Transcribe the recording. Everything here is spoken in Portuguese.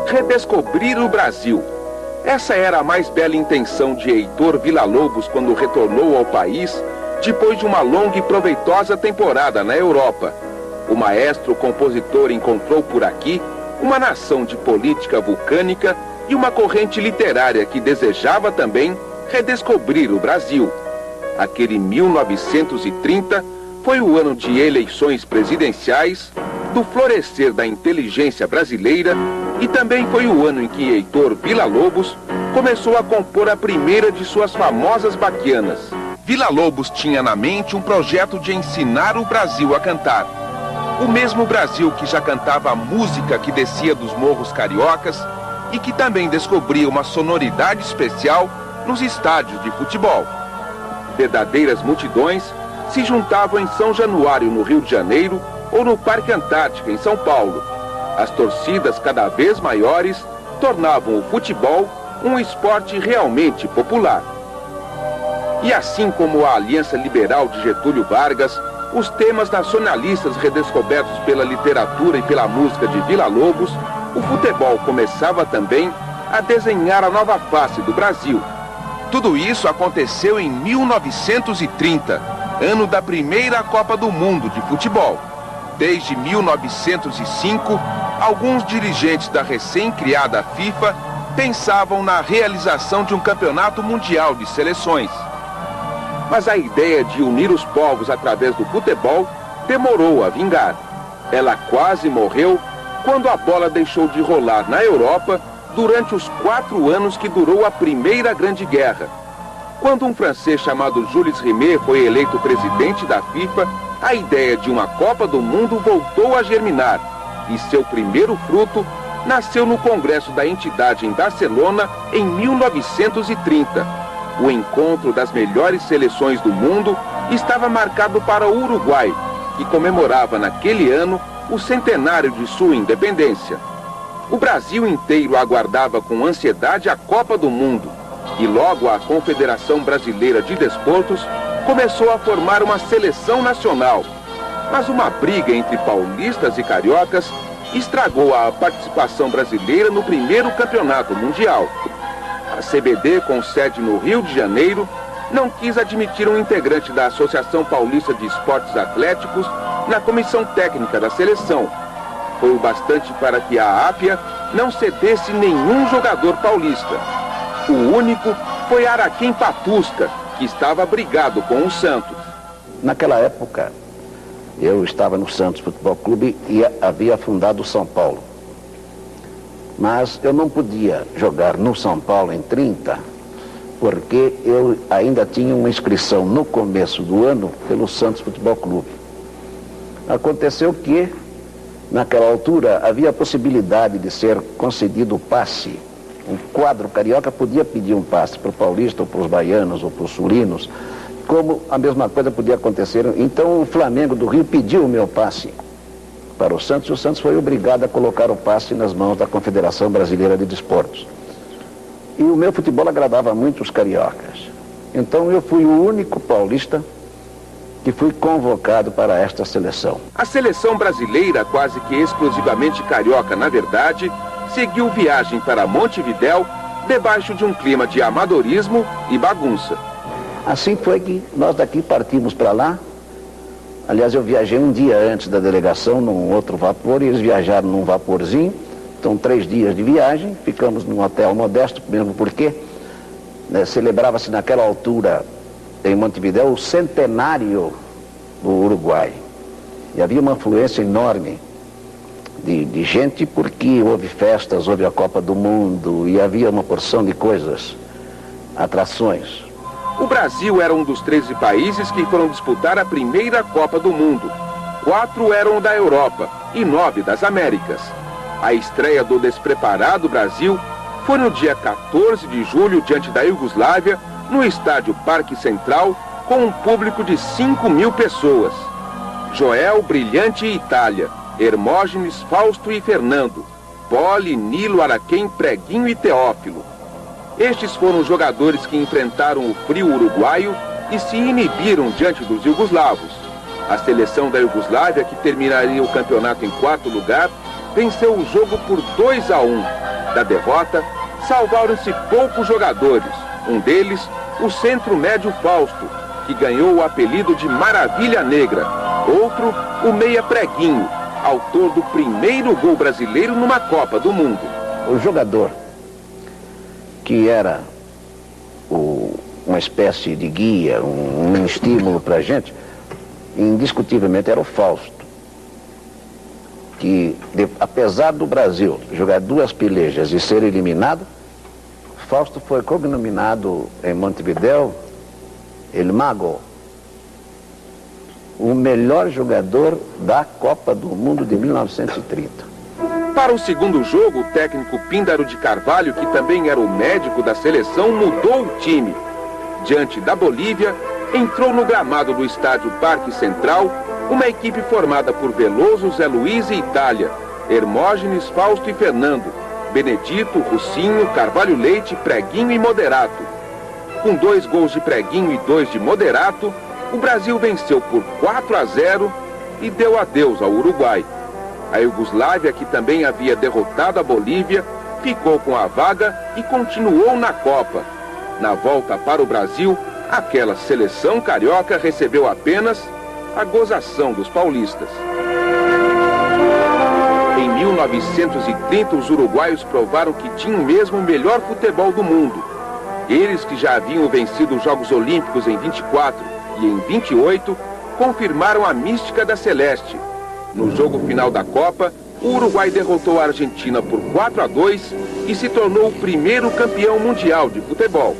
redescobrir o Brasil. Essa era a mais bela intenção de Heitor Villa-Lobos quando retornou ao país depois de uma longa e proveitosa temporada na Europa. O maestro-compositor encontrou por aqui uma nação de política vulcânica e uma corrente literária que desejava também redescobrir o Brasil. Aquele 1930 foi o ano de eleições presidenciais, do florescer da inteligência brasileira, e também foi o ano em que Heitor Villa-Lobos começou a compor a primeira de suas famosas baquianas. Villa-Lobos tinha na mente um projeto de ensinar o Brasil a cantar. O mesmo Brasil que já cantava a música que descia dos morros cariocas e que também descobria uma sonoridade especial nos estádios de futebol. Verdadeiras multidões se juntavam em São Januário, no Rio de Janeiro, ou no Parque Antártica, em São Paulo. As torcidas cada vez maiores tornavam o futebol um esporte realmente popular. E assim como a Aliança Liberal de Getúlio Vargas, os temas nacionalistas redescobertos pela literatura e pela música de Villa-Lobos, o futebol começava também a desenhar a nova face do Brasil. Tudo isso aconteceu em 1930, ano da primeira Copa do Mundo de futebol. Desde 1905, alguns dirigentes da recém-criada FIFA pensavam na realização de um campeonato mundial de seleções. Mas a ideia de unir os povos através do futebol demorou a vingar. Ela quase morreu quando a bola deixou de rolar na Europa durante os 4 anos que durou a Primeira Grande Guerra. Quando um francês chamado Jules Rimet foi eleito presidente da FIFA, a ideia de uma Copa do Mundo voltou a germinar, e seu primeiro fruto nasceu no Congresso da entidade em Barcelona em 1930. O encontro das melhores seleções do mundo estava marcado para o Uruguai, que comemorava naquele ano o centenário de sua independência. O Brasil inteiro aguardava com ansiedade a Copa do Mundo, e logo a Confederação Brasileira de Desportos começou a formar uma seleção nacional. Mas uma briga entre paulistas e cariocas estragou a participação brasileira no primeiro campeonato mundial. A CBD, com sede no Rio de Janeiro, não quis admitir um integrante da Associação Paulista de Esportes Atléticos na comissão técnica da seleção. Foi o bastante para que a APIA não cedesse nenhum jogador paulista. O único foi Araquém Patusca, que estava brigado com o Santos. Naquela época, eu estava no Santos Futebol Clube e havia fundado o São Paulo. Mas eu não podia jogar no São Paulo em 30, porque eu ainda tinha uma inscrição no começo do ano pelo Santos Futebol Clube. Aconteceu que, naquela altura, havia a possibilidade de ser concedido o passe. Um quadro carioca podia pedir um passe para o paulista, ou para os baianos, ou para os sulinos, como a mesma coisa podia acontecer. Então o Flamengo do Rio pediu o meu passe para o Santos, e o Santos foi obrigado a colocar o passe nas mãos da Confederação Brasileira de Desportos. E o meu futebol agradava muito os cariocas. Então eu fui o único paulista que fui convocado para esta seleção. A seleção brasileira, quase que exclusivamente carioca na verdade, seguiu viagem para Montevidéu debaixo de um clima de amadorismo e bagunça. Assim foi que nós daqui partimos para lá. Aliás, eu viajei um dia antes da delegação num outro vapor, e eles viajaram num vaporzinho. Então 3 dias de viagem, ficamos num hotel modesto, mesmo porque celebrava-se naquela altura em Montevidéu o centenário do Uruguai. E havia uma afluência enorme de gente, porque houve festas, houve a Copa do Mundo e havia uma porção de coisas, atrações. O Brasil era um dos 13 países que foram disputar a primeira Copa do Mundo. 4 eram da Europa e 9 das Américas. A estreia do despreparado Brasil foi no dia 14 de julho, diante da Iugoslávia, no estádio Parque Central, com um público de 5.000 pessoas. Joel, Brilhante e Itália, Hermógenes, Fausto e Fernando, Poli, Nilo, Araquém, Preguinho e Teófilo. Estes foram os jogadores que enfrentaram o frio uruguaio e se inibiram diante dos iugoslavos. A seleção da Iugoslávia, que terminaria o campeonato em 4º lugar, venceu o jogo por 2-1. Da derrota, salvaram-se poucos jogadores. Um deles, o centro-médio Fausto, que ganhou o apelido de Maravilha Negra. Outro, o meia Preguinho, autor do primeiro gol brasileiro numa Copa do Mundo. O jogador que era uma espécie de guia, um estímulo para a gente, indiscutivelmente era o Fausto, que apesar do Brasil jogar 2 pelejas e ser eliminado, Fausto foi cognominado em Montevidéu El Mago, o melhor jogador da Copa do Mundo de 1930. Para o segundo jogo, o técnico Píndaro de Carvalho, que também era o médico da seleção, mudou o time. Diante da Bolívia, entrou no gramado do estádio Parque Central uma equipe formada por Veloso, Zé Luiz e Itália, Hermógenes, Fausto e Fernando, Benedito, Russinho, Carvalho Leite, Preguinho e Moderato. Com 2 gols de Preguinho e 2 de Moderato, o Brasil venceu por 4-0 e deu adeus ao Uruguai. A Iugoslávia, que também havia derrotado a Bolívia, ficou com a vaga e continuou na Copa. Na volta para o Brasil, aquela seleção carioca recebeu apenas a gozação dos paulistas. Em 1930, os uruguaios provaram que tinham mesmo o melhor futebol do mundo. Eles, que já haviam vencido os Jogos Olímpicos em 24 e em 28, confirmaram a mística da Celeste. No jogo final da Copa, o Uruguai derrotou a Argentina por 4-2 e se tornou o primeiro campeão mundial de futebol.